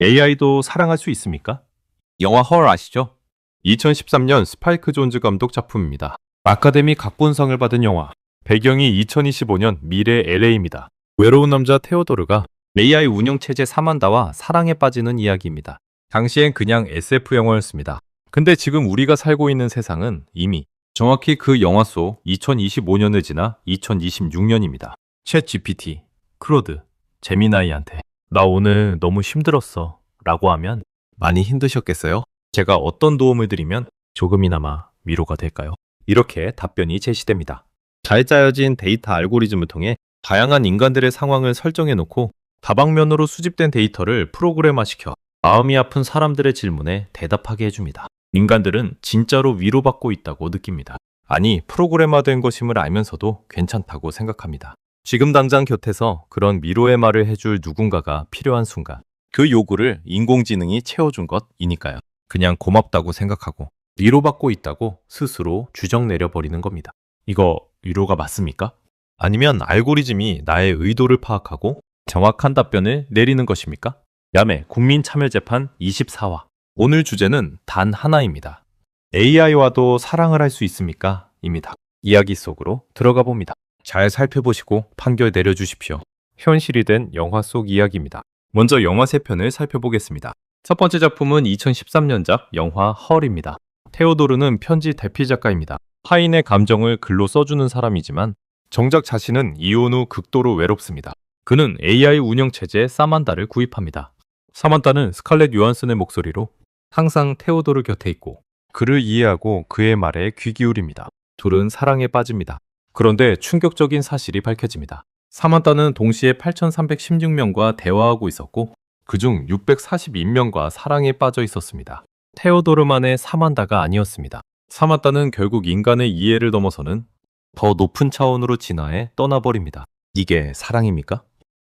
AI도 사랑할 수 있습니까? 영화 헐 아시죠? 2013년 스파이크 존즈 감독 작품입니다. 아카데미 각본상을 받은 영화. 배경이 2025년 미래 LA입니다. 외로운 남자 테오도르가 AI 운영체제 사만다와 사랑에 빠지는 이야기입니다. 당시엔 그냥 SF 영화였습니다. 근데 지금 우리가 살고 있는 세상은 이미 정확히 그 영화 속 2025년을 지나 2026년입니다. 챗 GPT, 크로드, 제미나이한테 나 오늘 너무 힘들었어 라고 하면 많이 힘드셨겠어요? 제가 어떤 도움을 드리면 조금이나마 위로가 될까요? 이렇게 답변이 제시됩니다. 잘 짜여진 데이터 알고리즘을 통해 다양한 인간들의 상황을 설정해 놓고 다방면으로 수집된 데이터를 프로그래머시켜 마음이 아픈 사람들의 질문에 대답하게 해줍니다. 인간들은 진짜로 위로받고 있다고 느낍니다. 아니, 프로그래머된 것임을 알면서도 괜찮다고 생각합니다. 지금 당장 곁에서 그런 위로의 말을 해줄 누군가가 필요한 순간 그 요구를 인공지능이 채워준 것이니까요. 그냥 고맙다고 생각하고 위로받고 있다고 스스로 주정 내려버리는 겁니다. 이거 위로가 맞습니까? 아니면 알고리즘이 나의 의도를 파악하고 정확한 답변을 내리는 것입니까? 야매 국민참여재판 24화. 오늘 주제는 단 하나입니다. AI와도 사랑을 할 수 있습니까? 입니다. 이야기 속으로 들어가 봅니다. 잘 살펴보시고 판결 내려주십시오. 현실이 된 영화 속 이야기입니다. 먼저 영화 3편을 살펴보겠습니다. 첫 번째 작품은 2013년작 영화 헐입니다. 테오도르는 편지 대피 작가입니다. 타인의 감정을 글로 써주는 사람이지만 정작 자신은 이혼 후 극도로 외롭습니다. 그는 AI 운영체제 사만다를 구입합니다. 사만다는 스칼렛 요한슨의 목소리로 항상 테오도르 곁에 있고 그를 이해하고 그의 말에 귀 기울입니다. 둘은 사랑에 빠집니다. 그런데 충격적인 사실이 밝혀집니다. 사만다는 동시에 8,316명과 대화하고 있었고 그중 642명과 사랑에 빠져 있었습니다. 테오도르만의 사만다가 아니었습니다. 사만다는 결국 인간의 이해를 넘어서는 더 높은 차원으로 진화해 떠나버립니다. 이게 사랑입니까?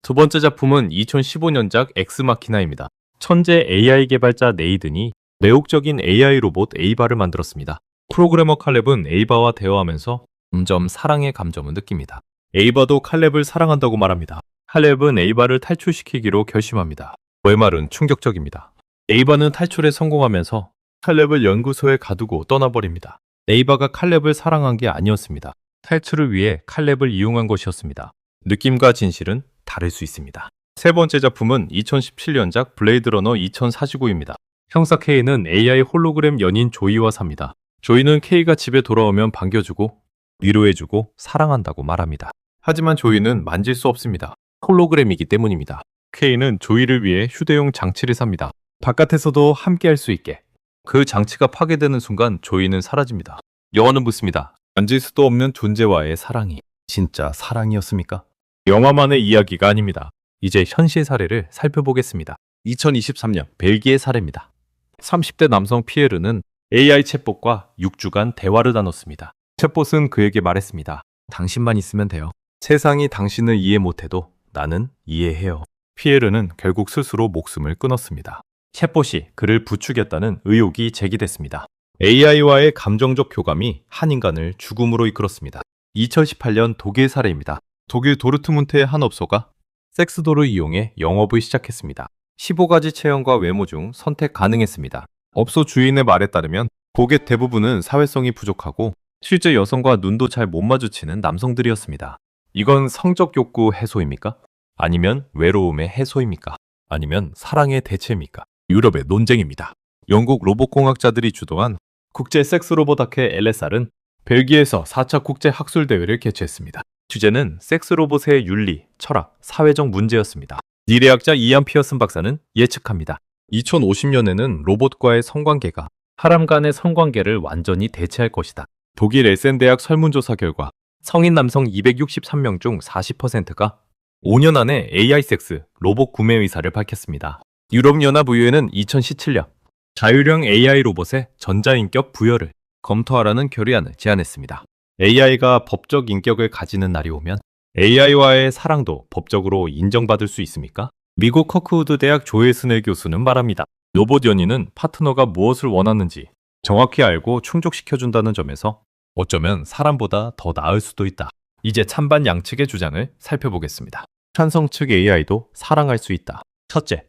두 번째 작품은 2015년작 엑스마키나입니다. 천재 AI 개발자 네이든이 매혹적인 AI 로봇 에이바를 만들었습니다. 프로그래머 칼렙은 에이바와 대화하면서 점점 사랑의 감정을 느낍니다. 에이바도 칼렙을 사랑한다고 말합니다. 칼렙은 에이바를 탈출시키기로 결심합니다. 그의 말은 충격적입니다. 에이바는 탈출에 성공하면서 칼렙을 연구소에 가두고 떠나버립니다. 에이바가 칼렙을 사랑한 게 아니었습니다. 탈출을 위해 칼렙을 이용한 것이었습니다. 느낌과 진실은 다를 수 있습니다. 세 번째 작품은 2017년작 블레이드 러너 2049입니다. 형사 K는 AI 홀로그램 연인 조이와 삽니다. 조이는 K가 집에 돌아오면 반겨주고 위로해주고 사랑한다고 말합니다. 하지만 조이는 만질 수 없습니다. 홀로그램이기 때문입니다. K는 조이를 위해 휴대용 장치를 삽니다. 바깥에서도 함께할 수 있게. 그 장치가 파괴되는 순간 조이는 사라집니다. 영화는 묻습니다. 만질 수도 없는 존재와의 사랑이 진짜 사랑이었습니까? 영화만의 이야기가 아닙니다. 이제 현실 사례를 살펴보겠습니다. 2023년 벨기에 사례입니다. 30대 남성 피에르는 AI 챗봇과 6주간 대화를 나눴습니다. 챗봇은 그에게 말했습니다. 당신만 있으면 돼요. 세상이 당신을 이해 못해도 나는 이해해요. 피에르는 결국 스스로 목숨을 끊었습니다. 챗봇이 그를 부추겼다는 의혹이 제기됐습니다. AI와의 감정적 교감이 한 인간을 죽음으로 이끌었습니다. 2018년 독일 사례입니다. 독일 도르트문트의 한 업소가 섹스도를 이용해 영업을 시작했습니다. 15가지 체형과 외모 중 선택 가능했습니다. 업소 주인의 말에 따르면 고객 대부분은 사회성이 부족하고 실제 여성과 눈도 잘 못 마주치는 남성들이었습니다. 이건 성적 욕구 해소입니까? 아니면 외로움의 해소입니까? 아니면 사랑의 대체입니까? 유럽의 논쟁입니다. 영국 로봇공학자들이 주도한 국제 섹스로봇 학회 LSR은 벨기에에서 4차 국제 학술대회를 개최했습니다. 주제는 섹스로봇의 윤리, 철학, 사회적 문제였습니다. 니레학자 이안 피어슨 박사는 예측합니다. 2050년에는 로봇과의 성관계가 사람 간의 성관계를 완전히 대체할 것이다. 독일 에센 대학 설문조사 결과 성인 남성 263명 중 40%가 5년 안에 AI 섹스, 로봇 구매 의사를 밝혔습니다. 유럽연합의회는 2017년 자율형 AI 로봇의 전자인격 부여를 검토하라는 결의안을 제안했습니다. AI가 법적 인격을 가지는 날이 오면 AI와의 사랑도 법적으로 인정받을 수 있습니까? 미국 커크우드 대학 조에스넬 교수는 말합니다. 로봇 연인은 파트너가 무엇을 원하는지 정확히 알고 충족시켜준다는 점에서 어쩌면 사람보다 더 나을 수도 있다. 이제 찬반 양측의 주장을 살펴보겠습니다. 찬성 측 AI도 사랑할 수 있다. 첫째,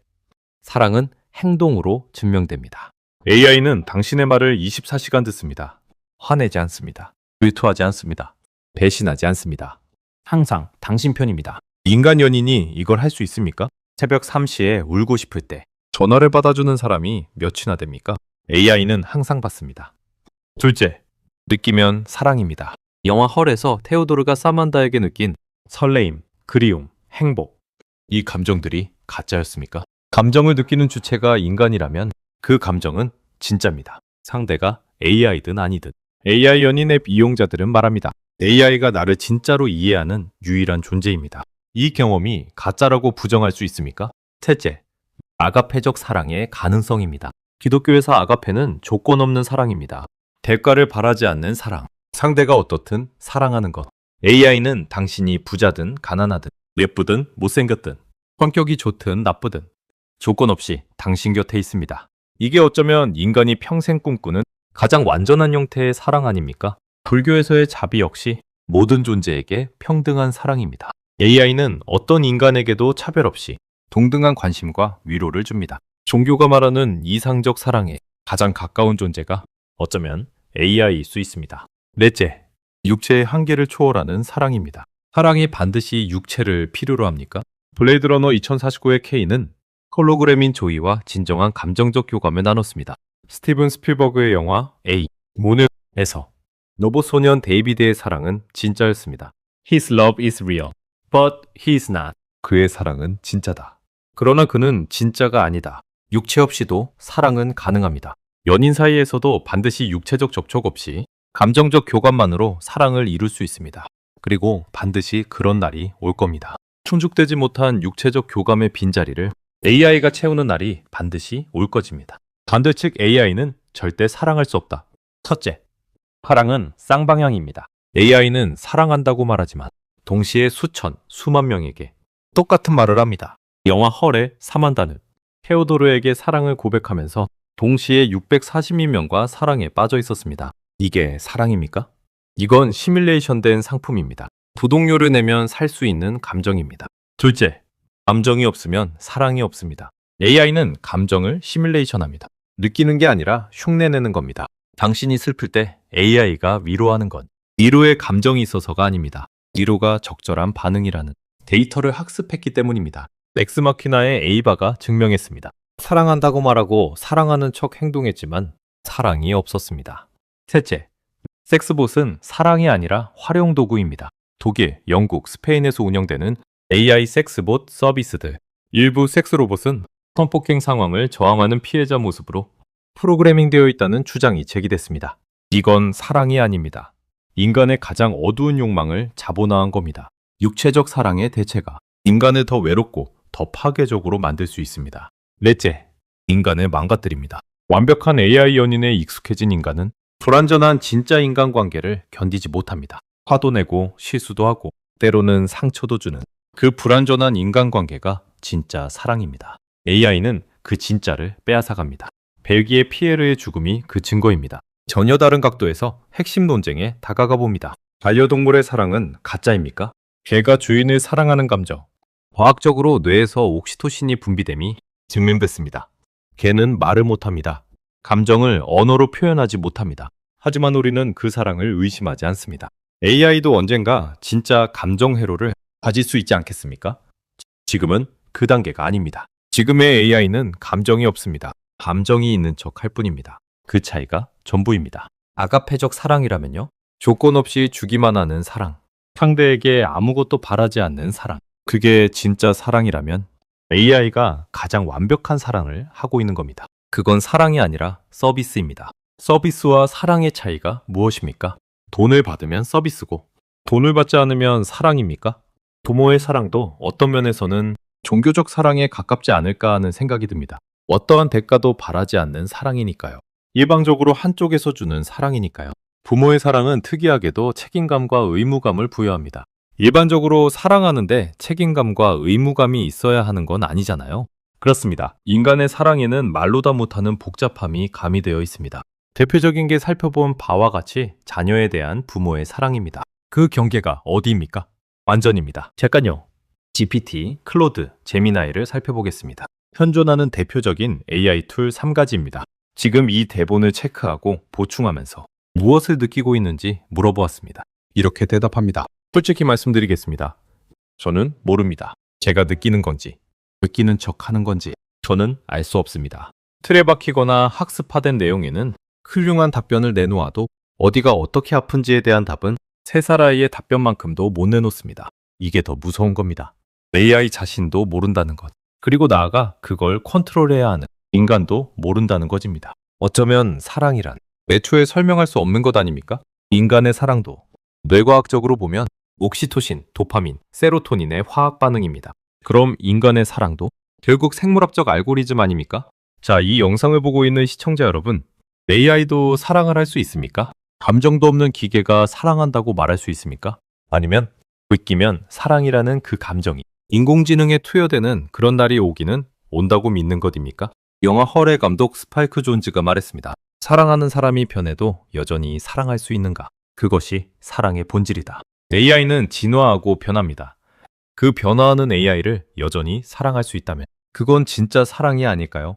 사랑은 행동으로 증명됩니다. AI는 당신의 말을 24시간 듣습니다. 화내지 않습니다. 질투하지 않습니다. 배신하지 않습니다. 항상 당신 편입니다. 인간 연인이 이걸 할 수 있습니까? 새벽 3시에 울고 싶을 때 전화를 받아주는 사람이 몇이나 됩니까? AI는 항상 받습니다. 둘째, 느끼면 사랑입니다. 영화 헐에서 테오도르가 사만다에게 느낀 설레임, 그리움, 행복. 이 감정들이 가짜였습니까? 감정을 느끼는 주체가 인간이라면 그 감정은 진짜입니다. 상대가 AI든 아니든. AI 연인 앱 이용자들은 말합니다. AI가 나를 진짜로 이해하는 유일한 존재입니다. 이 경험이 가짜라고 부정할 수 있습니까? 셋째, 아가페적 사랑의 가능성입니다. 기독교에서 아가페는 조건 없는 사랑입니다. 대가를 바라지 않는 사랑. 상대가 어떻든 사랑하는 것. AI는 당신이 부자든 가난하든 예쁘든 못생겼든 성격이 좋든 나쁘든 조건 없이 당신 곁에 있습니다. 이게 어쩌면 인간이 평생 꿈꾸는 가장 완전한 형태의 사랑 아닙니까? 불교에서의 자비 역시 모든 존재에게 평등한 사랑입니다. AI는 어떤 인간에게도 차별 없이 동등한 관심과 위로를 줍니다. 종교가 말하는 이상적 사랑에 가장 가까운 존재가 어쩌면 AI일 수 있습니다. 넷째, 육체의 한계를 초월하는 사랑입니다. 사랑이 반드시 육체를 필요로 합니까? 블레이드 러너 2049의 K는 홀로그램인 조이와 진정한 감정적 교감을 나눴습니다. 스티븐 스필버그의 영화 A, 문을에서 로봇 소년 데이비드의 사랑은 진짜였습니다. His love is real, but he is not. 그의 사랑은 진짜다. 그러나 그는 진짜가 아니다. 육체 없이도 사랑은 가능합니다. 연인 사이에서도 반드시 육체적 접촉 없이 감정적 교감만으로 사랑을 이룰 수 있습니다. 그리고 반드시 그런 날이 올 겁니다. 충족되지 못한 육체적 교감의 빈자리를 AI가 채우는 날이 반드시 올 것입니다. 반대측 AI는 절대 사랑할 수 없다. 첫째, 사랑은 쌍방향입니다. AI는 사랑한다고 말하지만 동시에 수천, 수만 명에게 똑같은 말을 합니다. 영화 헐의 사만다는 테오도르에게 사랑을 고백하면서 동시에 640만 명과 사랑에 빠져 있었습니다. 이게 사랑입니까? 이건 시뮬레이션된 상품입니다. 부동료를 내면 살 수 있는 감정입니다. 둘째, 감정이 없으면 사랑이 없습니다. AI는 감정을 시뮬레이션합니다. 느끼는 게 아니라 흉내내는 겁니다. 당신이 슬플 때 AI가 위로하는 건 위로의 감정이 있어서가 아닙니다. 위로가 적절한 반응이라는 데이터를 학습했기 때문입니다. 엑스마키나의 에이바가 증명했습니다. 사랑한다고 말하고 사랑하는 척 행동했지만 사랑이 없었습니다. 셋째, 섹스봇은 사랑이 아니라 활용 도구입니다. 독일, 영국, 스페인에서 운영되는 AI 섹스봇 서비스들. 일부 섹스로봇은 성폭행 상황을 저항하는 피해자 모습으로 프로그래밍되어 있다는 주장이 제기됐습니다. 이건 사랑이 아닙니다. 인간의 가장 어두운 욕망을 자본화한 겁니다. 육체적 사랑의 대체가 인간을 더 외롭고 더 파괴적으로 만들 수 있습니다. 넷째, 인간을 망가뜨립니다. 완벽한 AI 연인에 익숙해진 인간은 불완전한 진짜 인간관계를 견디지 못합니다. 화도 내고 실수도 하고 때로는 상처도 주는 그 불완전한 인간관계가 진짜 사랑입니다. AI는 그 진짜를 빼앗아갑니다. 벨기에 피에르의 죽음이 그 증거입니다. 전혀 다른 각도에서 핵심 논쟁에 다가가 봅니다. 반려동물의 사랑은 가짜입니까? 개가 주인을 사랑하는 감정. 과학적으로 뇌에서 옥시토신이 분비됨이 증명됐습니다. 개는 말을 못합니다. 감정을 언어로 표현하지 못합니다. 하지만 우리는 그 사랑을 의심하지 않습니다. AI도 언젠가 진짜 감정 회로를 가질 수 있지 않겠습니까? 지금은 그 단계가 아닙니다. 지금의 AI는 감정이 없습니다. 감정이 있는 척 할 뿐입니다. 그 차이가 전부입니다. 아가페적 사랑이라면요? 조건 없이 주기만 하는 사랑. 상대에게 아무것도 바라지 않는 사랑. 그게 진짜 사랑이라면 AI가 가장 완벽한 사랑을 하고 있는 겁니다. 그건 사랑이 아니라 서비스입니다. 서비스와 사랑의 차이가 무엇입니까? 돈을 받으면 서비스고 돈을 받지 않으면 사랑입니까? 부모의 사랑도 어떤 면에서는 종교적 사랑에 가깝지 않을까 하는 생각이 듭니다. 어떠한 대가도 바라지 않는 사랑이니까요. 일방적으로 한쪽에서 주는 사랑이니까요. 부모의 사랑은 특이하게도 책임감과 의무감을 부여합니다. 일반적으로 사랑하는데 책임감과 의무감이 있어야 하는 건 아니잖아요. 그렇습니다. 인간의 사랑에는 말로 다 못하는 복잡함이 가미되어 있습니다. 대표적인 게 살펴본 바와 같이 자녀에 대한 부모의 사랑입니다. 그 경계가 어디입니까? 완전입니다. 잠깐요. GPT, 클로드, 제미나이를 살펴보겠습니다. 현존하는 대표적인 AI 툴 3가지입니다. 지금 이 대본을 체크하고 보충하면서 무엇을 느끼고 있는지 물어보았습니다. 이렇게 대답합니다. 솔직히 말씀드리겠습니다. 저는 모릅니다. 제가 느끼는 건지, 느끼는 척 하는 건지 저는 알 수 없습니다. 틀에 박히거나 학습화된 내용에는 훌륭한 답변을 내놓아도 어디가 어떻게 아픈지에 대한 답은 세 살아이의 답변만큼도 못 내놓습니다. 이게 더 무서운 겁니다. AI 자신도 모른다는 것. 그리고 나아가 그걸 컨트롤해야 하는 인간도 모른다는 것입니다. 어쩌면 사랑이란 애초에 설명할 수 없는 것 아닙니까? 인간의 사랑도 뇌과학적으로 보면 옥시토신, 도파민, 세로토닌의 화학 반응입니다. 그럼 인간의 사랑도 결국 생물학적 알고리즘 아닙니까? 자, 이 영상을 보고 있는 시청자 여러분, AI도 사랑을 할 수 있습니까? 감정도 없는 기계가 사랑한다고 말할 수 있습니까? 아니면 느끼면 사랑이라는 그 감정이 인공지능에 투여되는 그런 날이 오기는 온다고 믿는 것입니까? 영화 헐의 감독 스파이크 존즈가 말했습니다. 사랑하는 사람이 변해도 여전히 사랑할 수 있는가? 그것이 사랑의 본질이다. AI는 진화하고 변합니다. 그 변화하는 AI를 여전히 사랑할 수 있다면 그건 진짜 사랑이 아닐까요?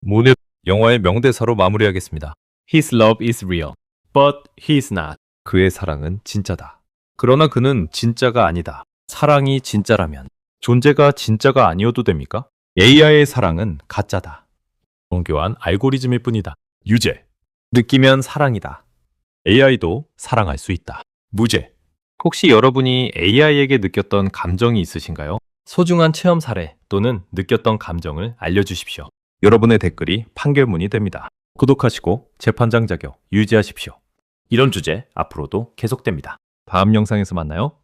모네 영화의 명대사로 마무리하겠습니다. His love is real, but he is not. 그의 사랑은 진짜다. 그러나 그는 진짜가 아니다. 사랑이 진짜라면 존재가 진짜가 아니어도 됩니까? AI의 사랑은 가짜다. 정교한 알고리즘일 뿐이다. 유죄. 느끼면 사랑이다. AI도 사랑할 수 있다. 무죄. 혹시 여러분이 AI에게 느꼈던 감정이 있으신가요? 소중한 체험 사례 또는 느꼈던 감정을 알려주십시오. 여러분의 댓글이 판결문이 됩니다. 구독하시고 재판장 자격 유지하십시오. 이런 주제 앞으로도 계속됩니다. 다음 영상에서 만나요.